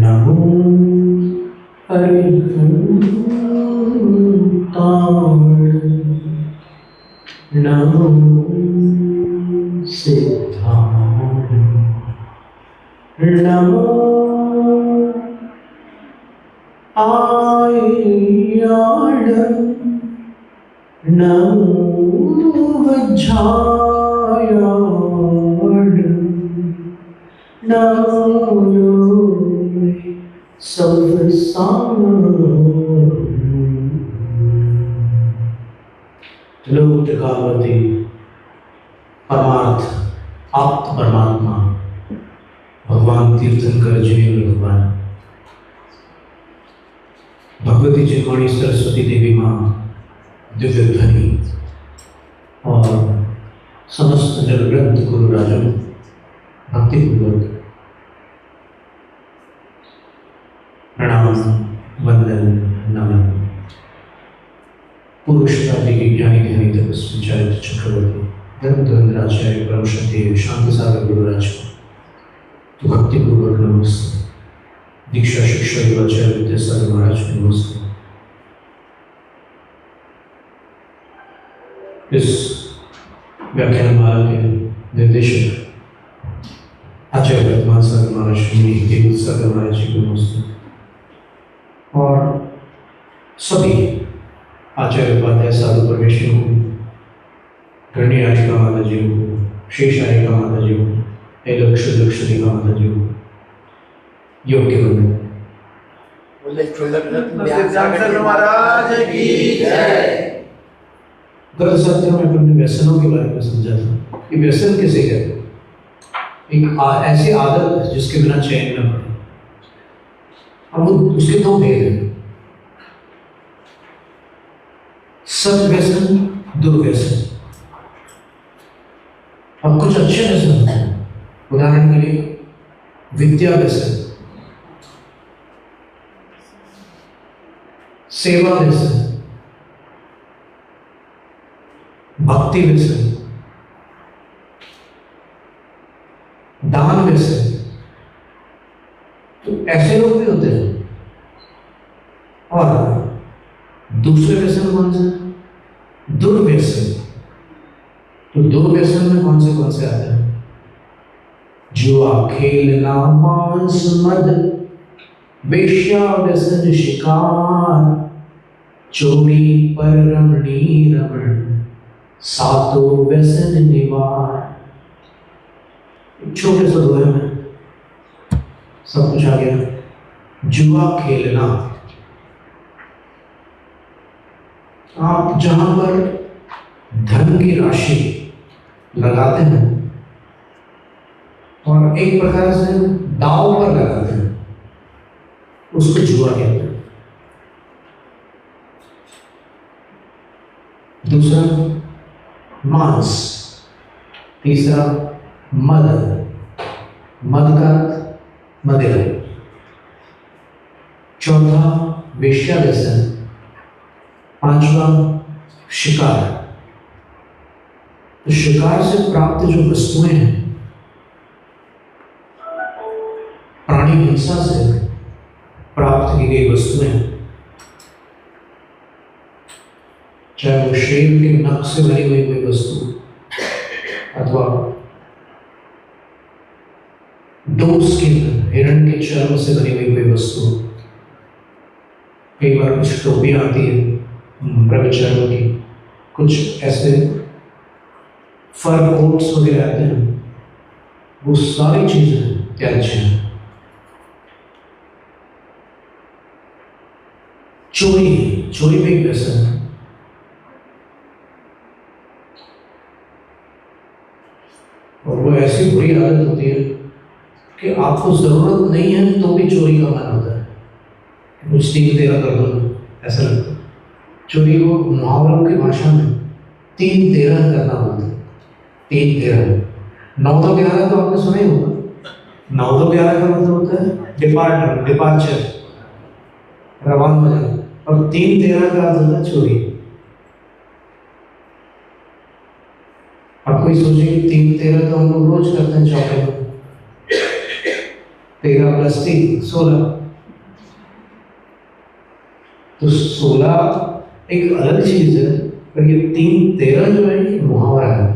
नमो अरिहंताय नमो सिद्धाय नमो आर्याय नमो वज्राय नमो लोक त्रिकालवर्ती परमार्थ आप्त परमात्मा भगवान तीर्थंकर जिनेन्द्र भगवान भगवती चिन्मणि सरस्वती देवी माँ दिव्य ध्वनि और समस्त निर्ग्रंथ गुरु राजन भक्तिपूर्वक प्रणाम वंदन नमन। पुरुष जाति के ज्ञानी ध्यानी तपस्वी चरित्र चक्रवर्ती धर्म धर्मराचार्य परम श्रद्धेय शांति सागर गुरुराज को तो भक्तिपूर्वक नमस्ते। दीक्षा शिक्षा गुरुआचार्य विद्यासागर महाराज को नमस्ते। इस व्याख्यानमाला के निर्देशक आचार्य वर्तमान सागर महाराज श्री देव सागर महाराज जी को नमस्ते और सभी आचार्य उपाध्याय साधु परमेश्वरों को, गण्य आरिका माता जी को, शेष आरिका माता जी को, लक्ष देवा माता जी को योग्य बने। गत सत्र में अपने व्यसनों के बारे में समझा था कि व्यसन किसे कहते हैं। एक ऐसी आदत जिसके बिना चैन न पड़े। अब उसके दो भेद हैं, सद्व्यसन दुर्व्यसन। अब कुछ अच्छे व्यसन होते हैं, उदाहरण के लिए विद्या व्यसन, सेवा व्यसन, भक्ति व्यसन, दान व्यसन। तो ऐसे लोग भी होते हैं। और दूसरे व्यसन कौन से? दुर्व्यसन। तो दुर्व्यसन में कौन से आते हैं? जुआ खेलना, मांस मद, वेश्या व्यसन शिकार, चोरी पर रमणी रमण, सातो व्यसन निवार। छोटे से दोहे में सब कुछ आ गया। जुआ खेलना, आप जहां पर धन की राशि लगाते हैं और एक प्रकार से दांव पर लगाते हैं, उसको जुआ कहते हैं। दूसरा मांस, तीसरा मद, मद का अर्थ मदिरा, चौथा वेश्या व्यसन, पांचवा शिकार। तो शिकार से प्राप्त जो वस्तुएं हैं, प्राणी हिंसा से प्राप्त की गई वस्तुएं, चाहे वो शेर के नख से बनी हुई कोई वस्तु अथवा डोर स्किन, हिरण के चर्म से बनी हुई कोई वस्तु। कई बार कुछ टोपियां आती है मृग चर्म की, कुछ ऐसे फर कोट्स वगैरह आते हैं, वो सारी चीजें त्याज्य हैं। चोरी, चोरी में एक व्यसन है। और वो ऐसी बुरी आदत होती है कि आपको जरूरत नहीं है तो भी चोरी का मन होता है, कुछ 3-13 कर दो, ऐसा लगता है। चोरी को मुहावरों की भाषा में 3-13 करना होता है। 3-13, 9-11 तो आपने सुना ही होगा। 9-11 का मतलब होता है डिपार्चर, रवाना हो जाना, और 3-13 का अर्थ होता है चोरी। अब कोई सोचे कि 3-13 तो हम लोग रोज करते हैं चौके में, 13 + 3 16। तो 16 एक अलग चीज है, पर ये 3 13 जो है ये मुहावरा है।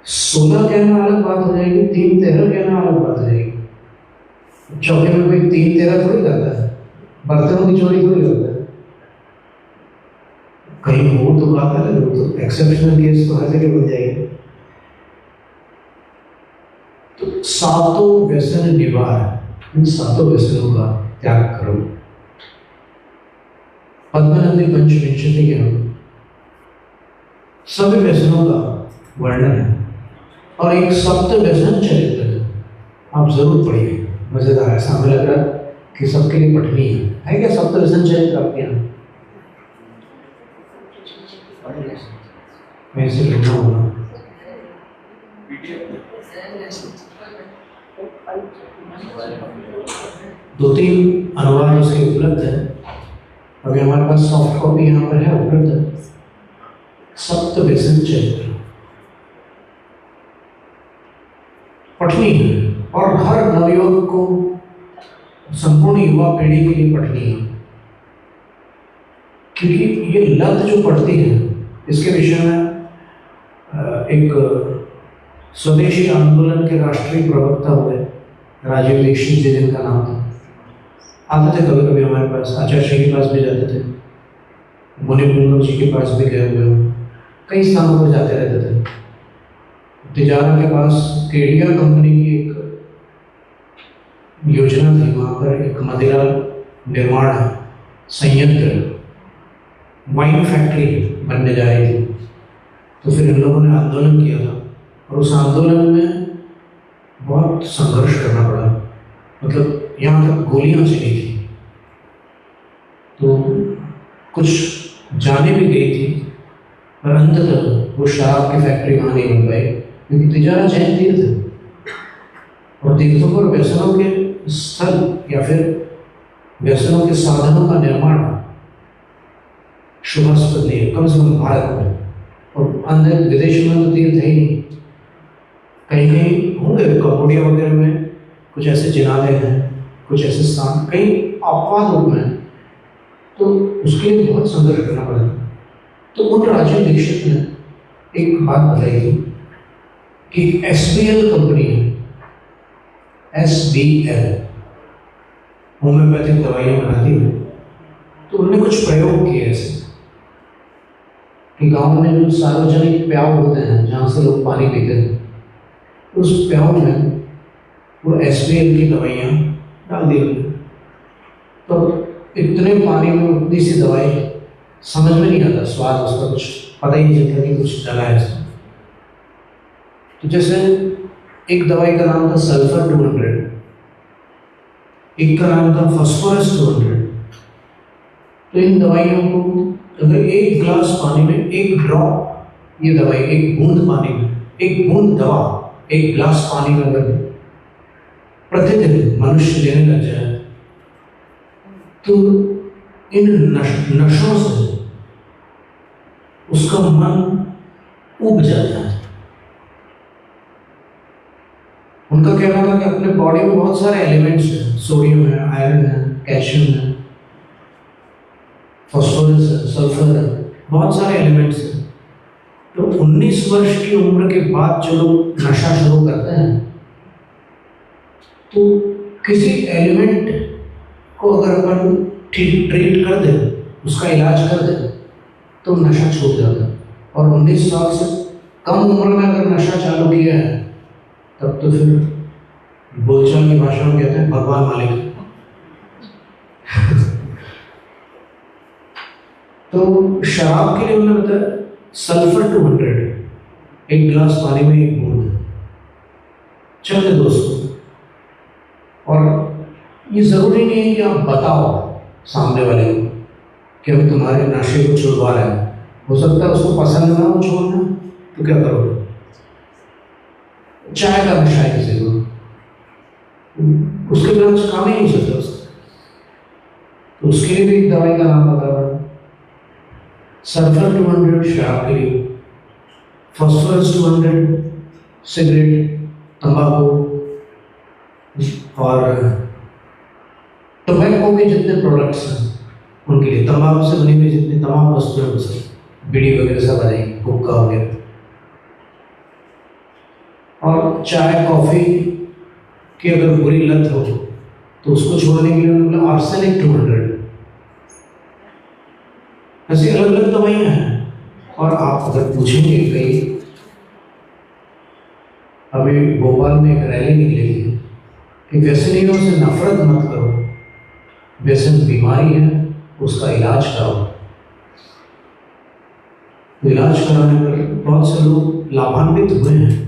16 कहना अलग बात हो जाएगी, 3 13 कहना अलग बात हो जाएगी। चौके में कोई 3 13 थोड़ी करता है, बर्तनों की चोरी थोड़ी करता है। कहीं हो तो बात है, वो तो एक्सेप्शनल केस तो हर जगह बन जाएगी। तो सातों व्यसन निवार, इन सातों व्यसनों का त्याग करो। पद्मनंदी पंचविंशति के हम सभी व्यसनों का वर्णन है और एक सप्त व्यसन चरित्र है, आप जरूर पढ़िए, मजेदार है। हमें लग रहा है कि सबके लिए पठनी है क्या सप्त व्यसन चरित्र आपके यहाँ? मैं इसे लिखना होगा। दो तीन अनुवाद उसके उपलब्ध है, अभी हमारे पास सॉफ्ट कॉपी यहाँ पर है उपलब्ध है। सप्त व्यसन चरित्र पठनी है और हर नवयुवक को, संपूर्ण युवा पीढ़ी के लिए पठनी है, क्योंकि ये लत जो पड़ती है इसके विषय में एक स्वदेशी आंदोलन के राष्ट्रीय प्रवक्ता हुए राजीव दीक्षित जी, जिनका नाम था, आते थे कभी कभी हमारे पास, आचार्य श्री के पास भी जाते थे, मुनि पुंगव जी के पास भी गए हुए हैं, कई स्थानों पर जाते रहते थे। तिजारा के पास केडिया कंपनी की एक योजना थी, वहाँ पर एक मदिरा निर्माण संयंत्र, वाइन फैक्ट्री बनने जा रही थी। तो फिर इन लोगों ने आंदोलन किया था और उस आंदोलन में बहुत संघर्ष करना पड़ा, मतलब यहाँ तक गोलियां चली थी, तो कुछ जाने भी गई थी, पर अंततः वो शराब की फैक्ट्री वहाँ नहीं बन पाई, क्योंकि तिजारा जैन तीर्थ है और तीर्थों पर व्यसनों के स्थल या फिर व्यसनों के साधनों का निर्माण शुभास्पद नहीं है, कम से कम भारत में। और अंदर विदेश में तो तीर्थ है ही नहीं, कहीं कहीं होंगे, कंबोडिया वगैरह में कुछ ऐसे जिनालय हैं, कुछ ऐसे स्थान कहीं अपवाद रूप में, तो उसके लिए बहुत संघर्ष करना पड़ा। तो उन राजीव दीक्षित ने एक बात बताई थी कि SBL कंपनी है, SBL होम्योपैथिक दवाइयाँ बनाती है, तो उन्होंने कुछ प्रयोग किए ऐसे कि गांव में जो सार्वजनिक प्याऊ होते हैं जहाँ से लोग पानी पीते हैं, उस प्याऊ में वो SBL की दवाइयाँ डाल दी गई। तो इतने पानी में उतनी सी दवाई, समझ में नहीं आता स्वाद उसका, कुछ पता ही नहीं चलता कि कुछ डाला है इसमें। तो जैसे एक दवाई का नाम था सल्फर 200, एक का नाम था फास्फोरस 200। तो इन दवाइयों को अगर एक गिलास पानी में एक ड्रॉप ये दवाई, एक बूंद पानी में, एक बूंद दवा एक गिलास पानी में अगर प्रतिदिन मनुष्य लेने लग जाए, तो इन नशों से उसका मन उब जाता है। उनका कहना था कि अपने बॉडी में बहुत सारे एलिमेंट्स हैं, सोडियम है, आयरन है, कैल्शियम है, फास्फोरस है, सल्फर है, बहुत सारे एलिमेंट्स हैं। तो 19 वर्ष की उम्र के बाद जो लोग नशा शुरू करते हैं, तो किसी एलिमेंट को अगर अपन ठीक ट्रीट कर दे, उसका इलाज कर दे, तो नशा छूट जाता है। और 19 साल से कम उम्र में अगर नशा चालू किया है, तब तो फिर बोलचाल की भाषा में कहते हैं भगवान मालिक। तो शराब के लिए उन्होंने बताया सल्फर 200, एक गिलास पानी में एक बूंद। चलिए दोस्तों, और ये जरूरी नहीं है कि आप बताओ सामने वाले को कि हम तुम्हारे नशे को छुड़वा रहे हैं। हो सकता है उसको पसंद ना हो छोड़ना, तो क्या करोगे? चाय का नशा है किसी को, उसके बिना कुछ काम ही नहीं हो सकता उसका, तो उसके लिए भी एक दवाई का नाम बता रहा हूँ। सल्फर 200 शराब के लिए, फास्फोरस 200 सिगरेट, तंबाकू, और टोबैको के जितने प्रोडक्ट्स हैं उनके लिए, तंबाकू से बनी हुई जितनी तमाम वस्तुएं, वो सब बीड़ी वगैरह सब आ जाएंगी, हुक्का वगैरह। और चाय कॉफ़ी की अगर बुरी लत हो तो उसको छोड़ने के लिए उन्होंने बोला आर्सेनिक 200। ऐसी अलग अलग दवाइयाँ हैं। और आप अगर पूछेंगे कहीं, अभी भोपाल में एक रैली निकली थी कि व्यसनियों से नफरत मत करो, व्यसन बीमारी है, उसका इलाज कराओ। तो इलाज कराने पर बहुत से लोग लाभान्वित हुए हैं।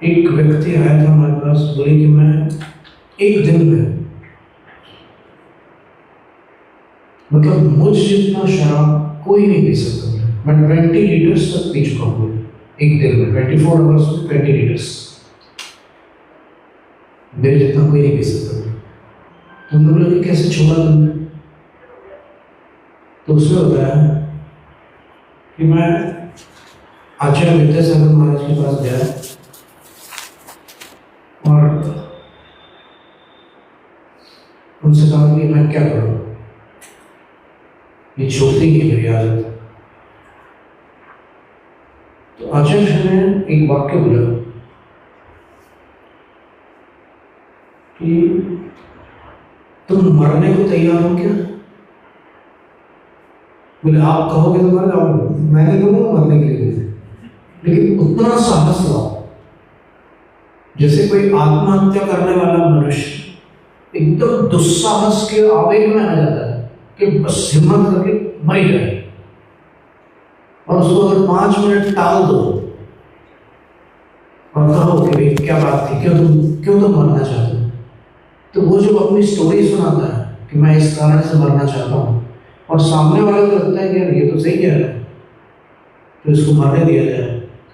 एक व्यक्ति आया था हमारे पास, बोले कि मैं एक दिन में, मतलब मुझ जितना शराब कोई नहीं पी सकता, मैं 20 लीटर्स तक पी चुका हूँ एक दिन में, 24 आवर्स में 20 लीटर्स, मेरे जितना कोई नहीं पी सकता। तो हमने बोला कि कैसे छोड़ा तुमने? तो उसमें बताया कि मैं आचार्य विद्यासागर महाराज के पास गया और उनसे कहा कि मैं क्या करूं, ये छोड़ती नहीं मेरी आदत। तो आचार्य ने एक वाक्य बोला कि तुम मरने को तैयार हो क्या? बोले आप कहोगे तो मर जाओ, मैं नहीं कहूँगा मरने के लिए, लेकिन उतना साहस लाओ जैसे कोई आत्महत्या करने वाला मनुष्य एकदम दुस्साहस के आवेग में आ जाता है कि बस हिम्मत करके मर ही जाए, और उसको अगर 5 मिनट टाल दो और कहो कि भाई क्या बात थी, क्यों तुम मरना चाहते हो, तो वो जब अपनी स्टोरी सुनाता है कि मैं इस कारण से मरना चाहता हूँ, और सामने वाले को लगता है कि यार ये तो सही कह रहा है, तो इसको मारने दिया जाए।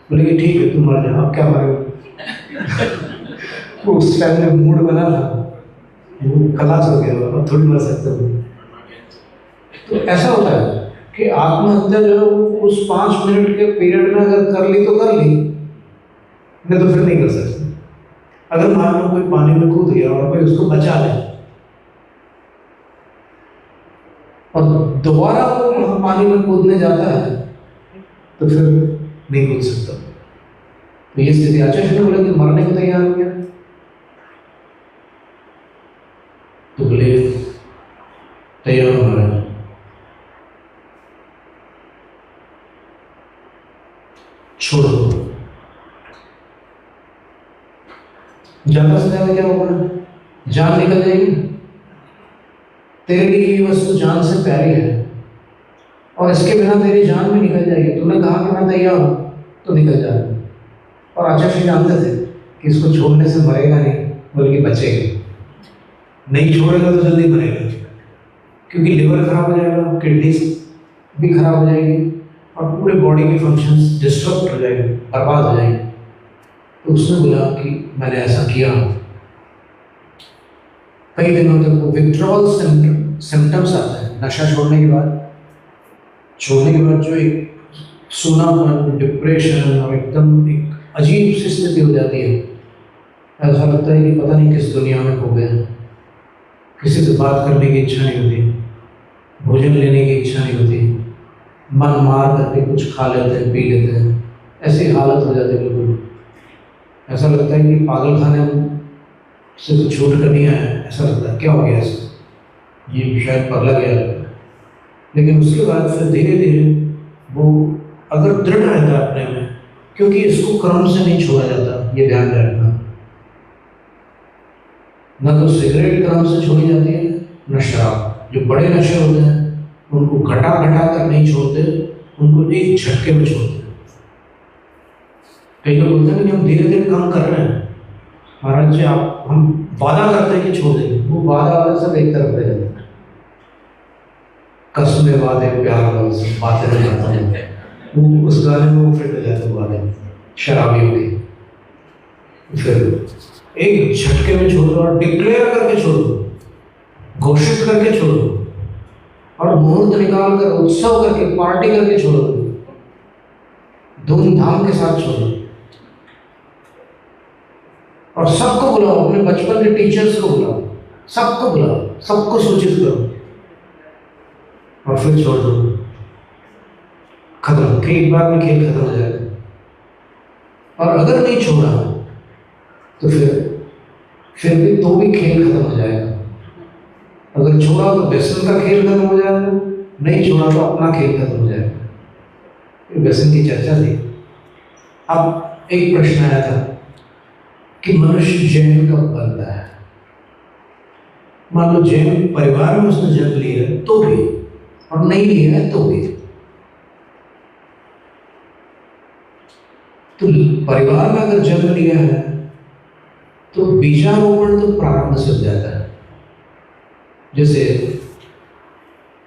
बोले कि ठीक है तुम मर जाओ, अब क्या मरोगे? वो उस टाइम में मूड बना था, वो खलास हो गया, अब थोड़ी मर सकते हो। तो ऐसा होता है कि आत्महत्या जो उस 5 मिनट के पीरियड में अगर कर ली तो कर ली, नहीं तो फिर नहीं कर सकते। अगर मान लो कोई पानी में कूद गया और कोई उसको बचा ले और दोबारा वो पानी में कूदने जाता है तो फिर नहीं कूद सकता। तो ये स्थिति आचार्य ने बोला कि मरने को तैयार हो गया, तो बोले तैयार हो रहा है, छोड़ो। ज्यादा से ज्यादा क्या होगा? जान निकल जाएगी। तेरे लिए ये वस्तु जान से प्यारी है और इसके बिना तेरी जान भी निकल जाएगी। तूने कहा कि मैं तैयार हूं तो निकल जाएगा। और आचार्य जानते थे कि इसको छोड़ने से मरेगा नहीं बल्कि बचेगा। नहीं छोड़ेगा तो जल्दी मरेगा, क्योंकि लिवर खराब हो जाएगा, किडनी भी खराब हो जाएगी और पूरे बॉडी के फंक्शंस डिस्टर्ब हो जाएंगे, बर्बाद हो जाएंगे। तो उसने बोला कि मैंने ऐसा किया। कई दिनों तक वो विथड्रॉल सिम्टम्स आते हैं नशा छोड़ने के बाद। छोड़ने के बाद जो एक सूनापन, डिप्रेशन और एकदम एक अजीब सी स्थिति हो जाती है। ऐसा लगता है कि पता नहीं किस दुनिया में खो गए हैं। किसी से बात करने की इच्छा नहीं होती, भोजन लेने की इच्छा नहीं होती, मन मार करके कुछ खा लेते हैं, पी लेते हैं, ऐसी हालत हो जाती है बिल्कुल। ऐसा लगता है कि पागल खाने से तो छूट कर नहीं आया, ऐसा लगता है क्या हो गया इसको, ये शायद पगला गया। लेकिन उसके बाद फिर धीरे धीरे वो अगर दृढ़ रहता है अपने में, क्योंकि इसको क्रम से नहीं छोड़ा जाता, ये ध्यान रखना। न तो सिगरेट क्रम से छोड़ी जाती है, न शराब। जो बड़े नशे होते हैं उनको घटा घटा कर नहीं छोड़ते, उनको एक झटके में छोड़ते। कई लोग बोलते हैं कि हम धीरे धीरे कम कर रहे हैं, महाराज जी आप, हम वादा करते हैं कि छोड़ देंगे। वो वादा वाले सब एक तरफ रह जाते हैं। कसमें वादे प्यार वाले सब बातें रह जाते हैं। वो उस गाने में वो फिट हो जाते हैं, वादे शराबी हो गई। फिर एक झटके में छोड़ दो और डिक्लेयर करके छोड़ दो, घोषित करके छोड़ो और मुहूर्त निकाल कर उत्सव करके पार्टी करके छोड़ो, धूमधाम के साथ छोड़ो। और सबको बुलाओ, अपने बचपन के टीचर्स को बुलाओ, सबको बुलाओ, सबको सूचित करो और फिर छोड़ दो, खत्म। एक बार में खेल खत्म हो जाएगा। और अगर नहीं छोड़ा तो फिर भी तो भी खेल खत्म हो जाएगा। अगर छोड़ा तो व्यसन का खेल खत्म हो जाएगा, नहीं छोड़ा तो अपना खेल खत्म हो जाएगा। व्यसन की चर्चा थी। अब एक प्रश्न आया था कि मनुष्य जैन कब बनता है। मान लो जैन परिवार में उसने जन्म लिया है तो भी, और नहीं लिया है तो भी, तो परिवार में अगर जन्म लिया है तो बीजारोपण तो प्रारंभ से हो जाता है। जैसे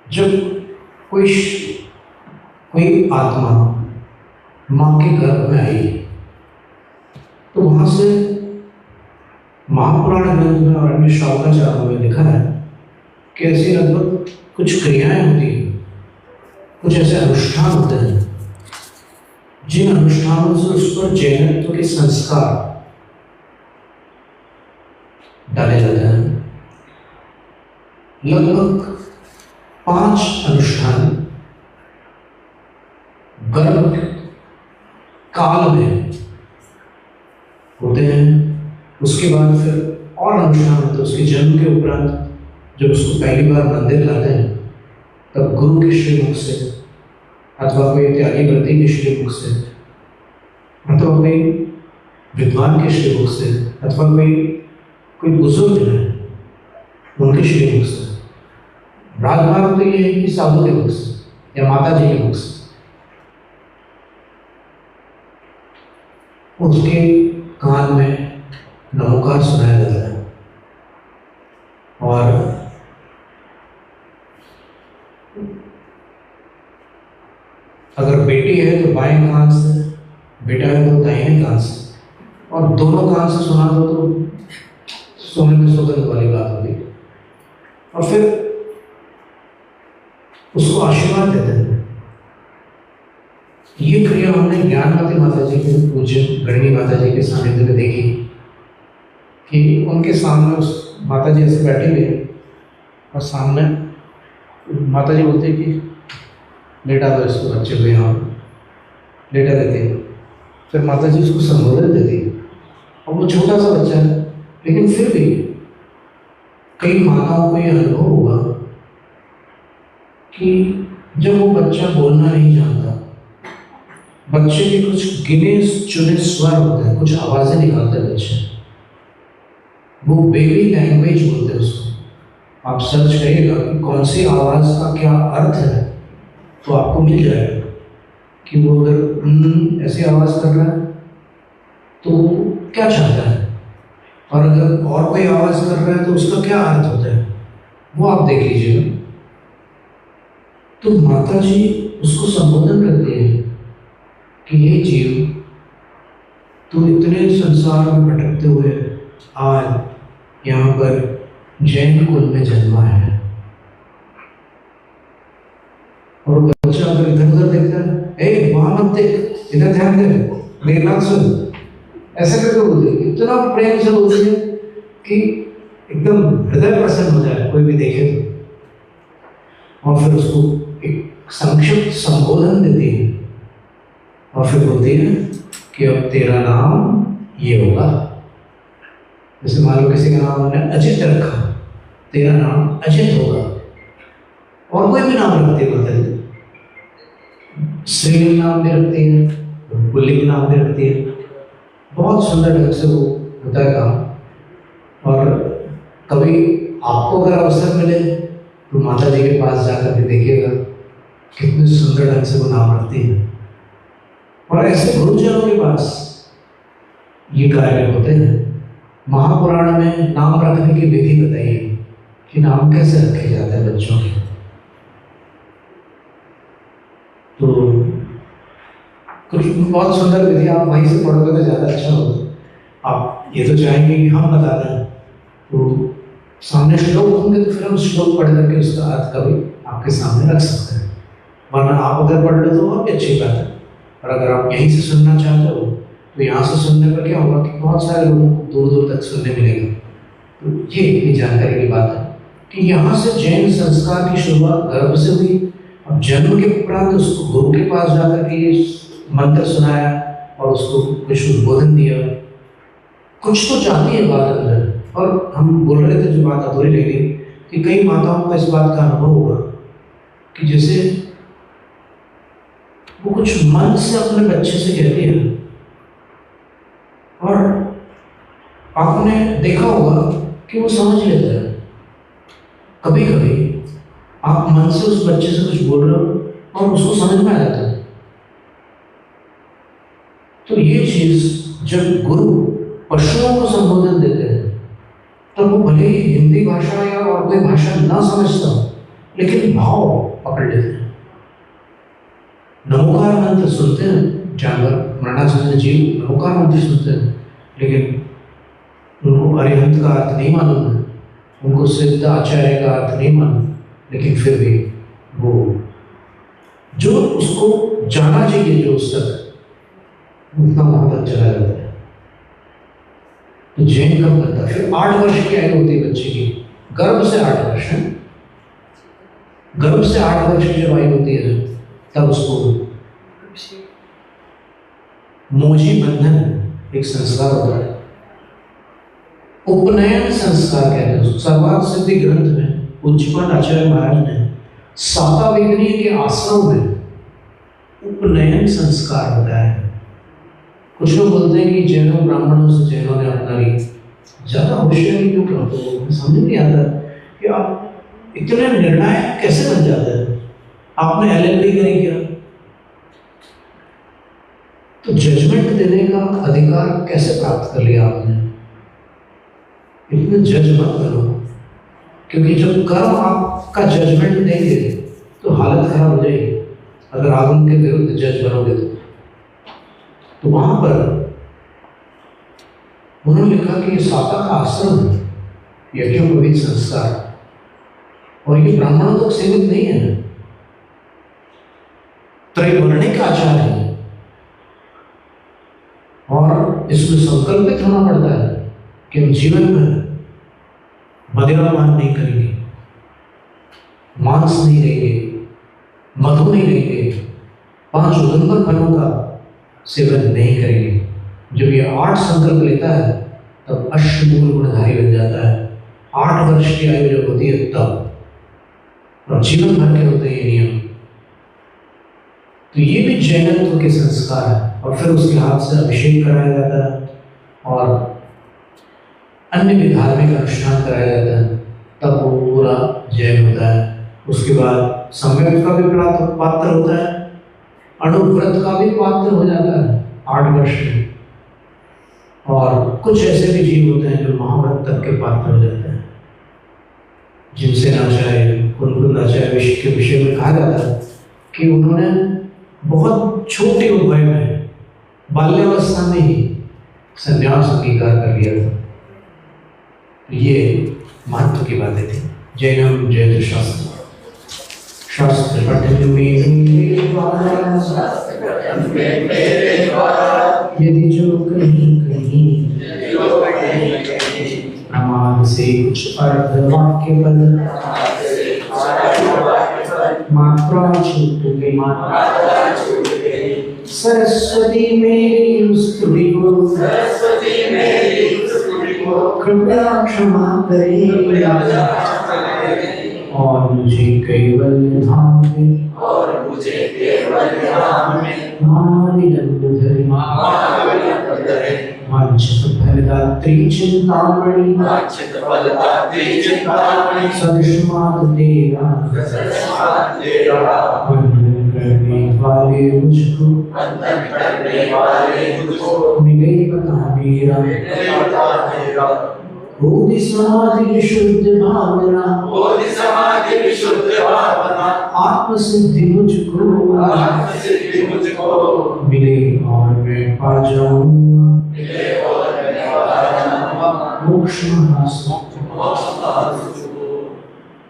जब कोई आत्मा मां के गर्भ में आई तो वहां से महापुराण ग्रंथ में और अन्य शावकाचारों में लिखा है कि ऐसी लगभग कुछ क्रियाएं होती हैं, कुछ ऐसे अनुष्ठान होते हैं जिन अनुष्ठानों से उस पर जैनत्व के संस्कार डाले जाते हैं। लगभग 5 अनुष्ठान गर्भ काल में होते हैं। उसके बाद फिर और अनुष्ठान होते हैं उसके जन्म के उपरांत। जब उसको पहली बार मंदिर लाते हैं तब गुरु के श्रीमुख से अथवा कोई त्यागी व्रती के श्रीमुख से अथवा कोई विद्वान के श्रीमुख से अथवा कोई बुजुर्ग है उनके श्रीमुख से। राजमार्ग तो ये है कि साधु के मुख से या माता जी के मुख से उसके कान में नमोकार सुनाया जाता है। और अगर बेटी है तो बाएं कान से, बेटा है तो दाहिने कान से, और दोनों कान से सुना दो तो सोने में सुगंध वाली बात होगी। और फिर उसको आशीर्वाद देते हैं। ये क्रिया हमने ज्ञानवती माता जी के पूज्य गणनी माता जी के सानिध्य में देखी कि उनके सामने उस माता जी ऐसे बैठे हुए और सामने माता जी बोलते कि लेटा दो इसको, बच्चे को यहाँ लेटा देते। फिर माता जी उसको संबोधन देती और वो छोटा सा बच्चा है, लेकिन फिर भी कई माताओं को ये अनुभव हुआ कि जब वो बच्चा बोलना नहीं जानता, बच्चे के कुछ गिने चुने स्वर होते हैं, कुछ आवाजें निकालते हैं बच्चे, वो बेबी लैंग्वेज बोलते हैं उसको। आप सर्च करिएगा कि कौन सी आवाज का क्या अर्थ है तो आपको मिल जाएगा कि वो अगर ऐसी आवाज कर रहा है तो क्या चाहता है, और अगर और कोई आवाज कर रहा है तो उसका क्या अर्थ होता है, वो आप देख लीजिएगा। तो माता जी उसको संबोधन करती है कि ये जीव तू इतने संसार में भटकते हुए आज यहाँ पर जैन कुल में जन्मा है। और बच्चा अगर इधर उधर देखता है, ए वहां मत देख, इधर ध्यान दे, मेरी बात सुन, ऐसे करके बोलते हैं, इतना प्रेम से बोलते हैं कि एकदम हृदय प्रसन्न हो जाए कोई भी देखे तो। और फिर उसको एक संक्षिप्त संबोधन देती है और फिर बोलती है कि अब तेरा नाम ये होगा। जैसे मान लो किसी का नाम हमने अजित रखा, तेरा नाम अजित होगा। और कोई भी नाम रखते हैं, स्त्रीलिंग नाम भी रखती है, पुल्लिंग नाम भी रखती है। बहुत सुंदर ढंग से वो होता है काम। और कभी आपको अगर अवसर मिले तो माता जी के पास जाकर के देखिएगा कितने सुंदर ढंग से वो नाम रखती है। और ऐसे गुरुजनों के पास ये कार्य होते हैं। महापुराण में नाम रखने की विधि बताइए कि नाम कैसे रखे जाते हैं बच्चों के। तो कुछ बहुत सुंदर विधि, आप वहीं से पढ़ोगे तो ज़्यादा अच्छा होगा। आप ये तो चाहेंगे कि हम बताते हैं, तो सामने श्लोक होंगे तो फिर हम श्लोक पढ़ करके उसका अर्थ कभी आपके सामने रख सकते हैं। वरना आप अगर पढ़ लो तो और भी अच्छी बात है, और अगर आप यहीं से सुनना चाहते हो तो यहाँ से सुनने पर क्या होगा कि बहुत सारे लोगों को दूर दूर तक सुनने मिलेगा। तो ये इतनी जानकारी की बात है कि यहाँ से जैन संस्कार की शुरुआत गर्भ से हुई। अब जन्म के उपरांत उसको गुरु के पास जाकर के ये मंत्र सुनाया और उसको कुछ उद्बोधन दिया। कुछ तो चाहती है बात अंदर। और हम बोल रहे थे, जो बात अधूरी रह गई, कि कई माताओं को इस बात का अनुभव होगा कि जैसे वो कुछ मन से अपने बच्चे से कहती है, और आपने देखा होगा कि वो समझ लेता है। कभी कभी आप मन से उस बच्चे से कुछ बोल रहे हो और उसको समझ में आ जाता है। तो ये चीज जब गुरु पशुओं को संबोधन देते हैं, तो वो भले ही हिंदी भाषा या और कोई भाषा ना समझता हो, लेकिन भाव पकड़ लेते हैं। नमोकार मंत्र सुनते हैं जानवर, मरणासन्न जीव नमोकार मंत्र सुनते हैं, लेकिन उनको अरिहंत का अर्थ नहीं मालूम है, उनको सिद्ध आचार्य का अर्थ नहीं मालूम, लेकिन फिर भी वो जो उसको जाना चाहिए, जो उस तक उतना वहां तक चला जाता है। तो जैन कब बनता है? फिर 8 वर्ष की आयु होती है बच्चे की, गर्भ से 8 वर्ष है। गर्भ से 8 वर्ष की जब आयु होती है, तब उसको मोजी बंधन एक संस्कार होता है। उपनयन संस्कार कहते हैं उसको। सर्वार्थ सिद्धि ग्रंथ में पूज्यपाद आचार्य महाराज ने साताविग्नी के आश्रम में उपनयन संस्कार बताया है। कुछ लोग बोलते हैं कि जैनों ब्राह्मणों से जैनों ने अपना ली। ज़्यादा होशियारी क्यों करते हो? समझ नहीं आता कि आप इतने निर्णायक कैसे बन जाते हैं। आपने LLB करी क्या? तो जजमेंट देने का अधिकार कैसे प्राप्त कर लिया आपने? इतने जज मत करो, क्योंकि जब कर्म आपका जजमेंट देंगे तो हालत खराब हो जाएगी। अगर आप उनके विरुद्ध जज बनोगे तो वहां पर उन्होंने लिखा कि ये साता का आश्रम है, यज्ञोपवीत संस्कार, और ये ब्राह्मणों तक सीमित नहीं है, त्रैवर्णिक आचार है। और इसमें संकल्पित होना पड़ता है कि हम जीवन में मदिरापान नहीं करेंगे, मांस नहीं लेंगे, मधु नहीं लेंगे, 5 उदंबर फलों का सेवन नहीं करेंगे। जब ये 8 संकल्प लेता है तब अष्टमूल गुणधारी बन जाता है। 8 वर्ष की आयु जब होती है तब, और जीवन भर के होते हैं ये नियम। तो ये भी जैनत्व के संस्कार है। और फिर उसके हाथ से अभिषेक कराया जाता है और अन्य भी धार्मिक अनुष्ठान कराया जाता है, तब वो पूरा जैन होता है। उसके बाद सम्यक का भी पात्र होता है, अणुव्रत का भी पात्र हो जाता है 8 वर्ष में। और कुछ ऐसे भी जीव होते हैं जो महाव्रत तक के पात्र हो जाते हैं, जिनसे आचार्य कुनकुन आचार्य के विषय में कहा जाता है कि उन्होंने बहुत छोटी उम्र में, बाल्यावस्था में ही संन्यास अंगीकार कर लिया था। ये महत्व की बातें थी। जैनम जैन शास्त्र पठन में यदि जो कहीं प्रमाण से कुछ अर्थ वाक्य बल मात्रा छूट गई, सरस्वती मेरी स्तुति को कृपया क्षमा करे और मुझे कैवल्य धाम में वांछित फलदात्री चिंतामणि सदस्मात् तेरा वंदन करने वाले मुझको मिले बता मेरा बोधि समाधि विशुद्ध भावना आत्म सिद्धि मुझको मिले और मैं पा जाऊं मोक्ष